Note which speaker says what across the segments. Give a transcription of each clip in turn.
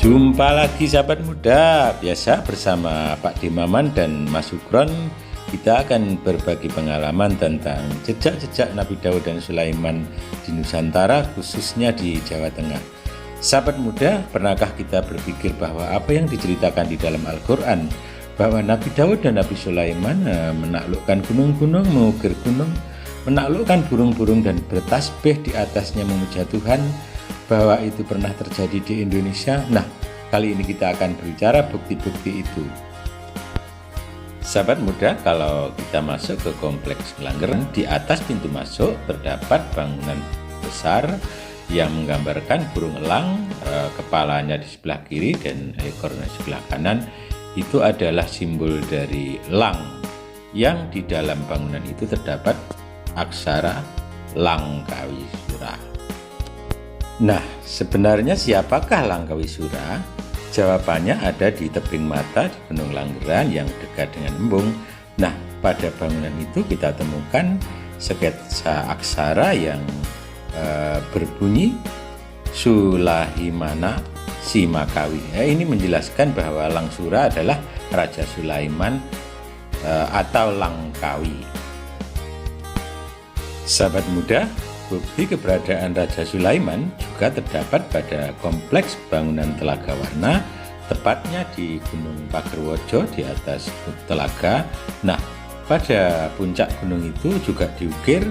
Speaker 1: Jumpa lagi sahabat muda, biasa bersama Pak Dimaman dan Mas Sugron. Kita akan berbagi pengalaman tentang jejak-jejak Nabi Daud dan Sulaiman di Nusantara, khususnya di Jawa Tengah. Sahabat muda, pernahkah kita berpikir bahwa apa yang diceritakan di dalam Al-Quran, bahwa Nabi Daud dan Nabi Sulaiman menaklukkan gunung-gunung, mengukir gunung, menaklukkan burung-burung dan bertasbih di atasnya memuja Tuhan, bahwa itu pernah terjadi di Indonesia? Nah, kali ini kita akan berbicara bukti-bukti itu. Sahabat muda, kalau kita masuk ke kompleks Gelanggeran, di atas pintu masuk terdapat bangunan besar yang menggambarkan burung elang, kepalanya di sebelah kiri dan ekornya di sebelah kanan. Itu adalah simbol dari elang, yang di dalam bangunan itu terdapat aksara Langkawisura. Nah, sebenarnya siapakah Langkawisura? Jawabannya ada di tebing mata di Gunung Langgeran yang dekat dengan embung. Nah, pada bangunan itu kita temukan sketsa aksara yang berbunyi Sulahimana Simakawi. Ini menjelaskan bahwa Langsura adalah Raja Sulaiman atau Langkawi. Sahabat muda, bukti keberadaan Raja Sulaiman juga terdapat pada kompleks bangunan Telaga Warna, tepatnya di Gunung Pagerwojo di atas telaga. Nah, pada puncak gunung itu juga diukir,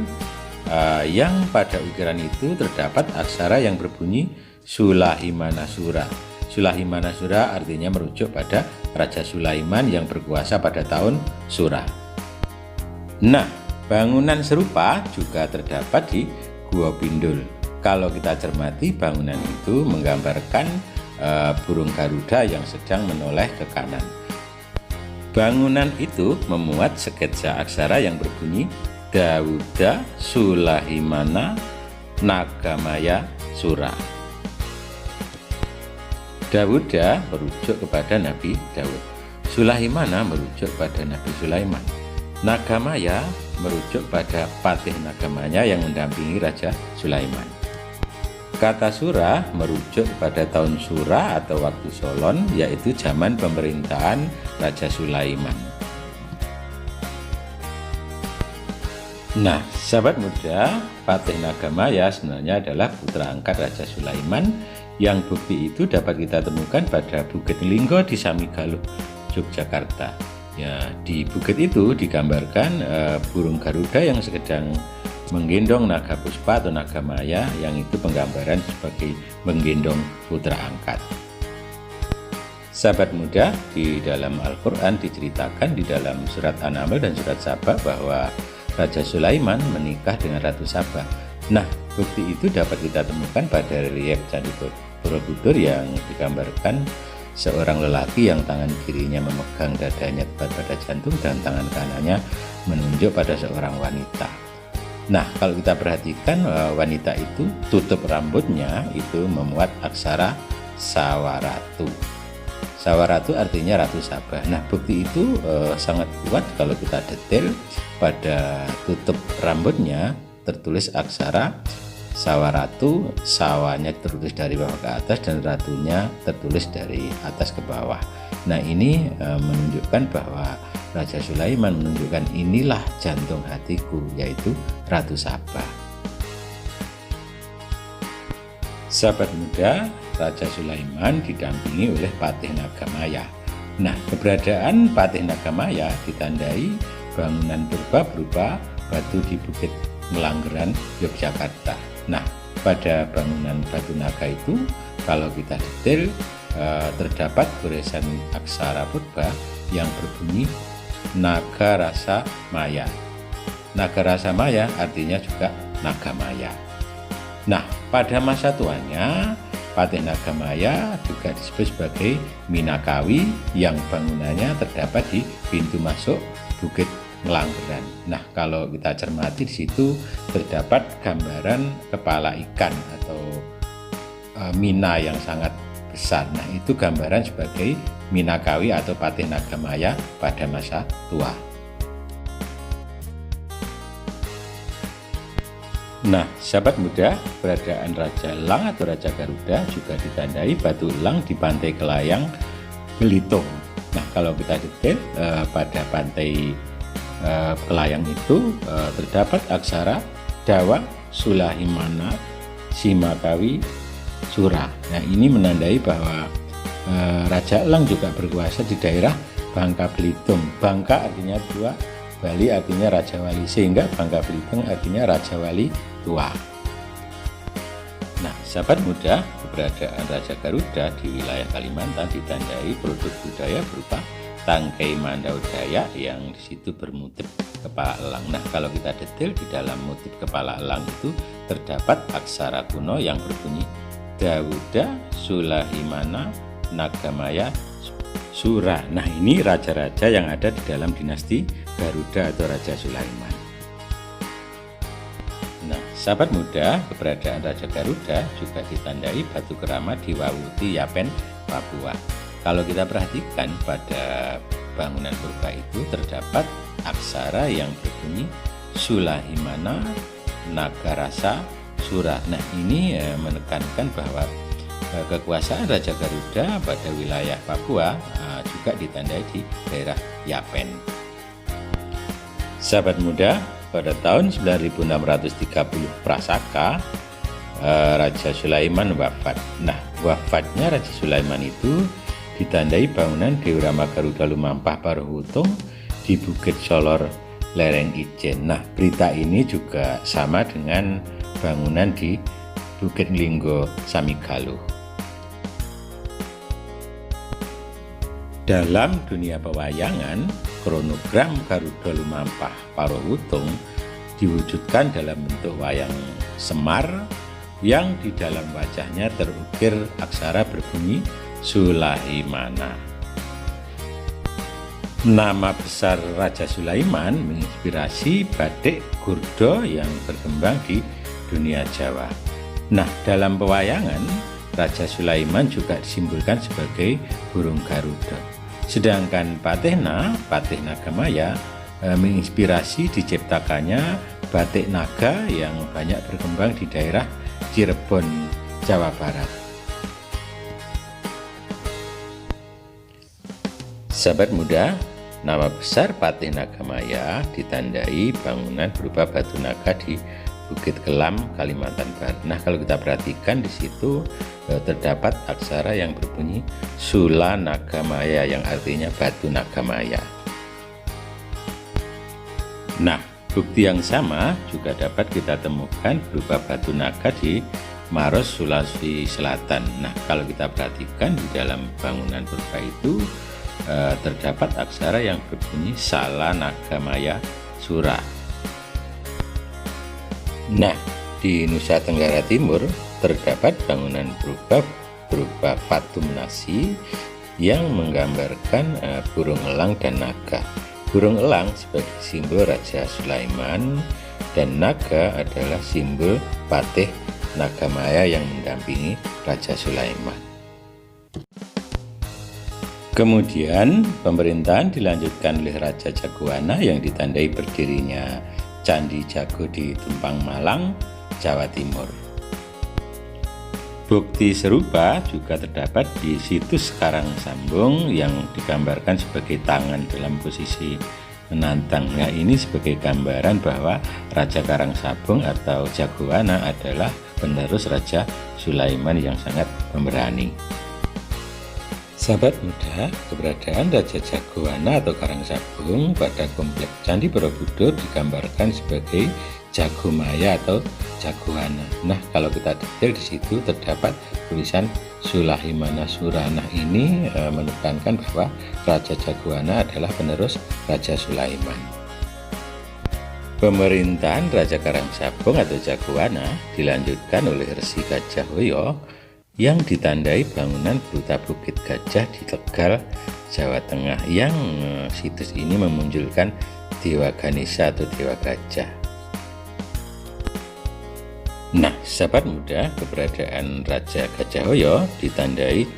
Speaker 1: yang pada ukiran itu terdapat aksara yang berbunyi Sulahimanasura. Sulahimanasura artinya merujuk pada Raja Sulaiman yang berkuasa pada tahun Sura. Nah, bangunan serupa juga terdapat di Gua Pindul. Kalau kita cermati, bangunan itu menggambarkan burung Garuda yang sedang menoleh ke kanan. Bangunan itu memuat sketsa aksara yang berbunyi Dauda Sulahimana Nagamaya Sura. Dauda merujuk kepada Nabi Daud, Sulahimana merujuk pada Nabi Sulaiman, Nagamaya merujuk pada patih Nagamaya yang mendampingi Raja Sulaiman. Kata Sura merujuk pada tahun Sura atau waktu Solon, yaitu zaman pemerintahan Raja Sulaiman. Nah, sahabat muda, patih Nagamaya sebenarnya adalah putra angkat Raja Sulaiman, yang bukti itu dapat kita temukan pada Bukit Linggo di Samigaluh, Yogyakarta. Ya, di bukit itu digambarkan burung Garuda yang sedang menggendong naga puspa atau nagamaya, yang itu penggambaran sebagai menggendong putra angkat. Sahabat muda, di dalam Al-Quran diceritakan di dalam surat An-Naml dan surat Saba bahwa Raja Sulaiman menikah dengan Ratu Saba. Nah, bukti itu dapat kita temukan pada relief Candi Borobudur yang digambarkan seorang lelaki yang tangan kirinya memegang dadanya tepat pada jantung dan tangan kanannya menunjuk pada seorang wanita. Nah, kalau kita perhatikan, wanita itu tutup rambutnya itu memuat aksara Sawaratu. Sawaratu artinya Ratu Sabah. Nah, bukti itu sangat kuat kalau kita detail. Pada tutup rambutnya tertulis aksara Sawaratu, sawanya tertulis dari bawah ke atas dan ratunya tertulis dari atas ke bawah. Nah, ini menunjukkan bahwa Raja Sulaiman menunjukkan inilah jantung hatiku, yaitu Ratu Saba. Sahabat muda, Raja Sulaiman didampingi oleh patih Nagamaya. Nah, keberadaan patih Nagamaya ditandai bangunan purba berupa batu di Bukit Gelanggeran, Yogyakarta. Nah, pada bangunan batu naga itu, kalau kita detail, terdapat goresan aksara purba yang berbunyi Naga Rasa Maya. Naga Rasa Maya artinya juga Nagamaya. Nah, pada masa tuanya, patih Nagamaya juga disebut sebagai Minakawi, yang bangunannya terdapat di pintu masuk Bukit Gelanggeran. Nah, kalau kita cermati di situ terdapat gambaran kepala ikan atau mina yang sangat besar. Nah, itu gambaran sebagai Minakawi atau patih Nagamaya pada masa tua. Nah, sahabat muda, keberadaan Raja Elang atau Raja Garuda juga ditandai batu elang di pantai Kelayang, Belitung. Nah, kalau kita detail pada pantai Kelayang itu terdapat aksara Dawa, Sulahimana, Simakawi, Sura. Nah, ini menandai bahwa Raja Elang juga berkuasa di daerah Bangka Belitung. Bangka artinya tua, Bali artinya Raja Wali, sehingga Bangka Belitung artinya Raja Wali tua. Nah, sahabat muda, keberadaan Raja Garuda di wilayah Kalimantan ditandai produk budaya berupa tangkai mandau Dayak yang di situ bermotif kepala elang. Nah, kalau kita detail di dalam motif kepala elang itu terdapat aksara kuno yang berbunyi Dawuda, Sulahimana, Nagamaya, Sura. Nah, ini raja-raja yang ada di dalam dinasti Garuda atau Raja Sulaiman. Nah, sahabat muda, keberadaan Raja Garuda juga ditandai batu keramat di Wawuti Yapen, Papua. Kalau kita perhatikan pada bangunan purba itu terdapat aksara yang berbunyi Sulahimana, Nagarasa, Sura. Nah, ini menekankan bahwa kekuasaan Raja Garuda pada wilayah Papua juga ditandai di daerah Yapen. Sahabat muda, pada tahun 9630 Prasaka, Raja Sulaiman wafat. Nah, wafatnya Raja Sulaiman itu ditandai bangunan Diorama Garuda Lumampah Parohutung di Bukit Solor, lereng Ijen. Nah, berita ini juga sama dengan bangunan di Bukit Linggo, Samigaluh. Dalam dunia pewayangan, kronogram Garuda Lumampah Parohutung diwujudkan dalam bentuk wayang semar yang di dalam wajahnya terukir aksara berbunyi Sulahimana. Nama besar Raja Sulaiman menginspirasi batik Gurdo yang berkembang di dunia Jawa. Nah, dalam pewayangan, Raja Sulaiman juga disimbolkan sebagai burung Garuda. Sedangkan Patihna, Patih Nagamaya, menginspirasi diciptakannya batik naga yang banyak berkembang di daerah Cirebon, Jawa Barat. Sahabat muda, nama besar Patih Nagamaya ditandai bangunan berupa batu naga di Bukit Kelam, Kalimantan Barat. Nah, kalau kita perhatikan di situ terdapat aksara yang berbunyi Sula Nagamaya yang artinya batu Nagamaya. Nah, bukti yang sama juga dapat kita temukan berupa batu naga di Maros, Sulawesi Selatan. Nah, kalau kita perhatikan di dalam bangunan purba itu terdapat aksara yang berbunyi Sala Nagamaya Sura. Nah, di Nusa Tenggara Timur terdapat bangunan purba berupa patung nasi yang menggambarkan burung elang dan naga. Burung elang sebagai simbol Raja Sulaiman dan naga adalah simbol Patih Nagamaya yang mendampingi Raja Sulaiman. Kemudian pemerintahan dilanjutkan oleh Raja Jagoana yang ditandai berdirinya Candi Jago di Tumpang Malang, Jawa Timur. Bukti serupa juga terdapat di situs Karangsambung yang digambarkan sebagai tangan dalam posisi menantang. Nah, ini sebagai gambaran bahwa Raja Karangsambung atau Jagoana adalah penerus Raja Sulaiman yang sangat pemberani. Sahabat muda, keberadaan Raja Jagoana atau Karangsambung pada kompleks Candi Borobudur digambarkan sebagai Jagomaya atau Jagoana. Nah, kalau kita detail di situ terdapat tulisan Sulahimana Sura. Nah, ini menekankan bahwa Raja Jagoana adalah penerus Raja Sulaiman. Pemerintahan Raja Karangsambung atau Jagoana dilanjutkan oleh Resi Gajah Hoyo yang ditandai bangunan berupa Bukit Gajah di Tegal, Jawa Tengah, yang situs ini memunculkan Dewa Ganesha atau Dewa Gajah. Nah, sahabat muda, keberadaan Raja Gajah Hoyo ditandai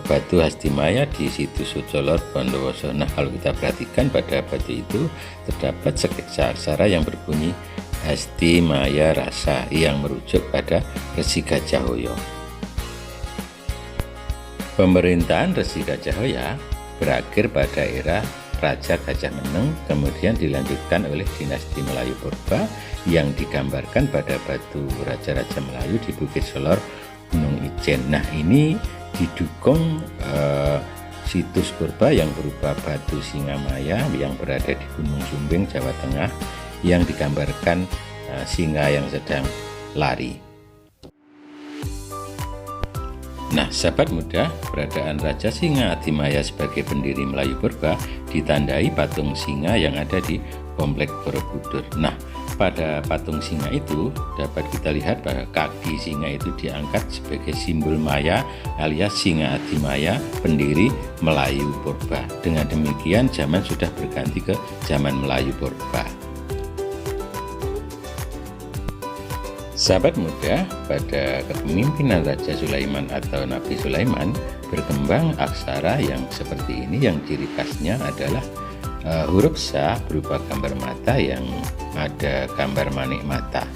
Speaker 1: batu Hastimaya di situs Sucolor Bondowoso. Nah, kalau kita perhatikan pada batu itu terdapat sketsa aksara yang berbunyi Hasti Maya Rasa yang merujuk pada Resi Gajahhoya. Pemerintahan Resi Gajahhoya berakhir pada era Raja Gajah Meneng, kemudian dilanjutkan oleh dinasti Melayu Purba yang digambarkan pada batu Raja-Raja Melayu di Bukit Solor, Gunung Ijen. Nah, ini didukung situs purba yang berupa batu Singamaya yang berada di Gunung Sumbing, Jawa Tengah, yang digambarkan singa yang sedang lari. Nah, sahabat muda, keberadaan Raja Singa Adimaya sebagai pendiri Melayu Purba ditandai patung singa yang ada di Komplek Borobudur. Nah, pada patung singa itu dapat kita lihat bahwa kaki singa itu diangkat sebagai simbol Maya alias Singa Adimaya, pendiri Melayu Purba. Dengan demikian zaman sudah berganti ke zaman Melayu Purba. Sahabat muda, pada kepemimpinan Raja Sulaiman atau Nabi Sulaiman berkembang aksara yang seperti ini, yang ciri khasnya adalah huruf Sa berupa gambar mata yang ada gambar manik mata.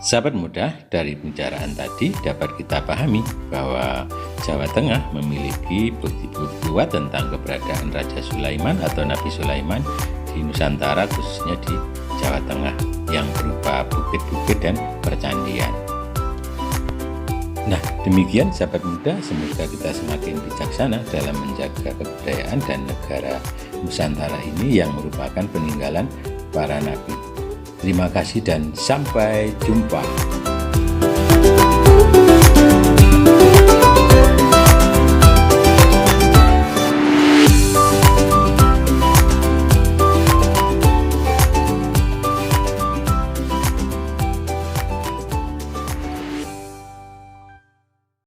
Speaker 1: Sahabat muda, dari pembicaraan tadi dapat kita pahami bahwa Jawa Tengah memiliki bukti-bukti kuat tentang keberadaan Raja Sulaiman atau Nabi Sulaiman di Nusantara, khususnya di Jawa Tengah, yang berupa bukit-bukit dan percandian. Nah, demikian sahabat muda, semoga kita semakin bijaksana dalam menjaga kebudayaan dan negara Nusantara ini yang merupakan peninggalan para nabi. Terima kasih dan sampai jumpa.